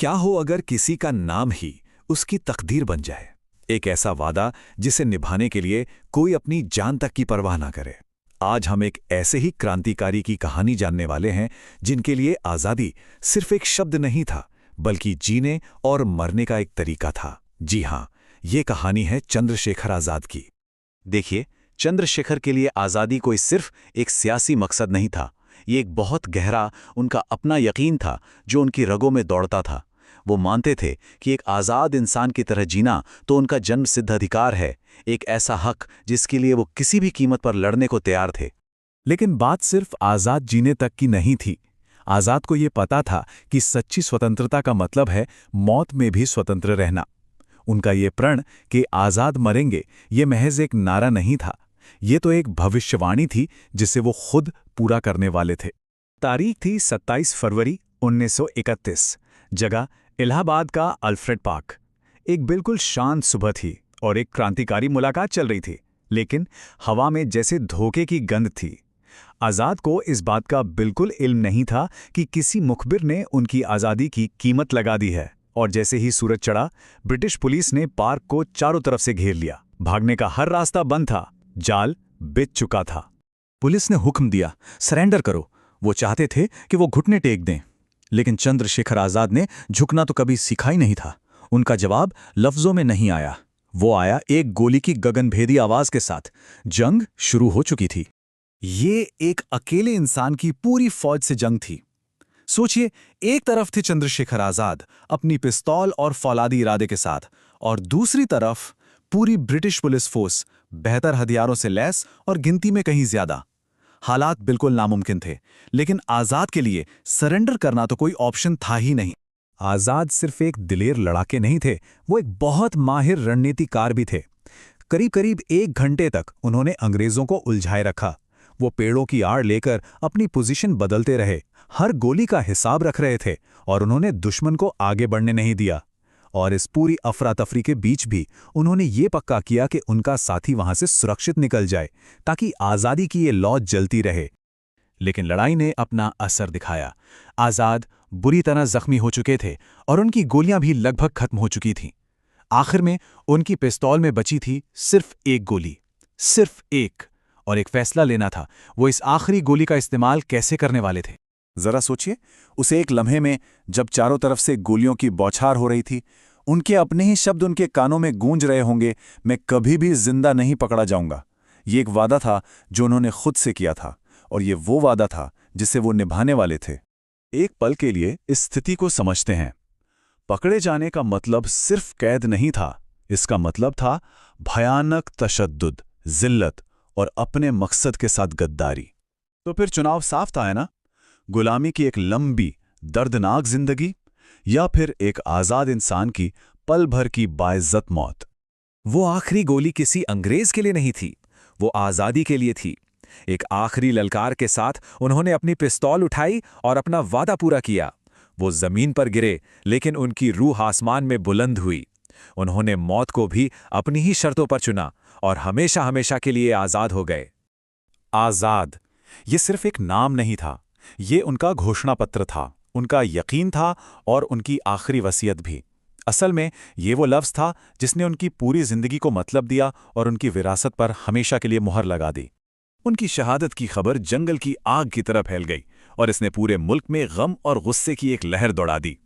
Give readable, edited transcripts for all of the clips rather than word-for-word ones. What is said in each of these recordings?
क्या हो अगर किसी का नाम ही उसकी तकदीर बन जाए? एक ऐसा वादा जिसे निभाने के लिए कोई अपनी जान तक की परवाह ना करे। आज हम एक ऐसे ही क्रांतिकारी की कहानी जानने वाले हैं जिनके लिए आज़ादी सिर्फ एक शब्द नहीं था, बल्कि जीने और मरने का एक तरीका था। जी हाँ, ये कहानी है चंद्रशेखर आज़ाद की। देखिए, चंद्रशेखर के लिए आज़ादी कोई सिर्फ एक सियासी मकसद नहीं था। ये एक बहुत गहरा उनका अपना यकीन था जो उनकी रगों में दौड़ता था। वो मानते थे कि एक आज़ाद इंसान की तरह जीना तो उनका जन्म सिद्ध अधिकार है, एक ऐसा हक जिसके लिए वो किसी भी कीमत पर लड़ने को तैयार थे। लेकिन बात सिर्फ आज़ाद जीने तक की नहीं थी। आज़ाद को ये पता था कि सच्ची स्वतंत्रता का मतलब है मौत में भी स्वतंत्र रहना। उनका ये प्रण कि आज़ाद मरेंगे, ये महज एक नारा नहीं था, ये तो एक भविष्यवाणी थी जिसे वो खुद पूरा करने वाले थे। तारीख थी 27 फरवरी 1931। जगह इलाहाबाद का अल्फ्रेड पार्क। एक बिल्कुल शांत सुबह थी और एक क्रांतिकारी मुलाकात चल रही थी, लेकिन हवा में जैसे धोखे की गंध थी। आज़ाद को इस बात का बिल्कुल इल्म नहीं था कि किसी मुखबिर ने उनकी आज़ादी की कीमत लगा दी है। और जैसे ही सूरज चढ़ा, ब्रिटिश पुलिस ने पार्क को चारों तरफ से घेर लिया। भागने का हर रास्ता बंद था, जाल बिछ चुका था। पुलिस ने हुक्म दिया, सरेंडर करो। वो चाहते थे कि वो घुटने टेक दें, लेकिन चंद्रशेखर आज़ाद ने झुकना तो कभी सीखा ही नहीं था। उनका जवाब लफ्जों में नहीं आया, वो आया एक गोली की गगनभेदी आवाज के साथ। जंग शुरू हो चुकी थी। ये एक अकेले इंसान की पूरी फौज से जंग थी। सोचिए, एक तरफ थे चंद्रशेखर आज़ाद अपनी पिस्तौल और फौलादी इरादे के साथ, और दूसरी तरफ पूरी ब्रिटिश पुलिस फोर्स, बेहतर हथियारों से लैस और गिनती में कहीं ज्यादा। हालात बिल्कुल नामुमकिन थे, लेकिन आज़ाद के लिए सरेंडर करना तो कोई ऑप्शन था ही नहीं। आज़ाद सिर्फ एक दिलेर लड़ाके नहीं थे, वो एक बहुत माहिर रणनीतिकार भी थे। करीब करीब 1 घंटे तक उन्होंने अंग्रेजों को उलझाए रखा। वो पेड़ों की आड़ लेकर अपनी पोजीशन बदलते रहे, हर गोली का हिसाब रख रहे थे, और उन्होंने दुश्मन को आगे बढ़ने नहीं दिया। और इस पूरी अफरा तफरी के बीच भी उन्होंने ये पक्का किया कि उनका साथी वहां से सुरक्षित निकल जाए, ताकि आज़ादी की ये लौ जलती रहे। लेकिन लड़ाई ने अपना असर दिखाया। आज़ाद बुरी तरह जख्मी हो चुके थे और उनकी गोलियां भी लगभग खत्म हो चुकी थीं। आखिर में उनकी पिस्तौल में बची थी सिर्फ एक गोली, सिर्फ एक, और एक फैसला लेना था, वो इस आखिरी गोली का इस्तेमाल कैसे करने वाले थे। जरा सोचिए, उस एक लम्हे में जब चारों तरफ से गोलियों की बौछार हो रही थी, उनके अपने ही शब्द उनके कानों में गूंज रहे होंगे, मैं कभी भी जिंदा नहीं पकड़ा जाऊंगा। ये एक वादा था जो उन्होंने खुद से किया था, और ये वो वादा था जिसे वो निभाने वाले थे। एक पल के लिए इस स्थिति को समझते हैं। पकड़े जाने का मतलब सिर्फ कैद नहीं था, इसका मतलब था भयानक तशद्दुद, जिल्लत और अपने मकसद के साथ गद्दारी। तो फिर चुनाव साफ था, है ना? गुलामी की एक लंबी दर्दनाक जिंदगी, या फिर एक आज़ाद इंसान की पल भर की बाइज्जत मौत। वो आखिरी गोली किसी अंग्रेज के लिए नहीं थी, वो आज़ादी के लिए थी। एक आखिरी ललकार के साथ उन्होंने अपनी पिस्तौल उठाई और अपना वादा पूरा किया। वो जमीन पर गिरे, लेकिन उनकी रूह आसमान में बुलंद हुई। उन्होंने मौत को भी अपनी ही शर्तों पर चुना और हमेशा हमेशा के लिए आज़ाद हो गए। आज़ाद, ये सिर्फ एक नाम नहीं था, ये उनका घोषणा पत्र था, उनका यकीन था और उनकी आखिरी वसीयत भी। असल में ये वो लफ्ज़ था जिसने उनकी पूरी जिंदगी को मतलब दिया और उनकी विरासत पर हमेशा के लिए मुहर लगा दी। उनकी शहादत की खबर जंगल की आग की तरह फैल गई और इसने पूरे मुल्क में गम और गुस्से की एक लहर दौड़ा दी।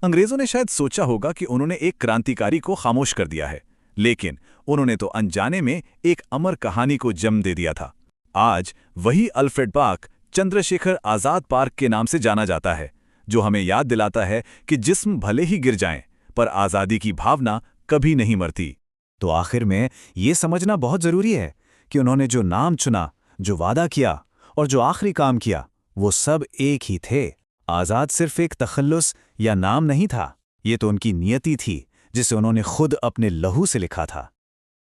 अंग्रेजों ने शायद सोचा होगा कि उन्होंने एक क्रांतिकारी को खामोश कर दिया है, लेकिन उन्होंने तो अनजाने में एक अमर कहानी को जन्म दे दिया था। आज वही Alfred park Chandrashekhar Azad park के नाम से जाना जाता है, जो हमें याद दिलाता है कि जिस्म भले ही गिर जाएं, पर आज़ादी की भावना कभी नहीं मरती। तो आखिर में ये समझना बहुत जरूरी है कि उन्होंने जो नाम चुना, जो वादा किया और जो आखिरी काम किया, वो सब एक ही थे। आज़ाद सिर्फ एक तखल्लुस या नाम नहीं था, ये तो उनकी नियति थी जिसे उन्होंने खुद अपने लहू से लिखा था।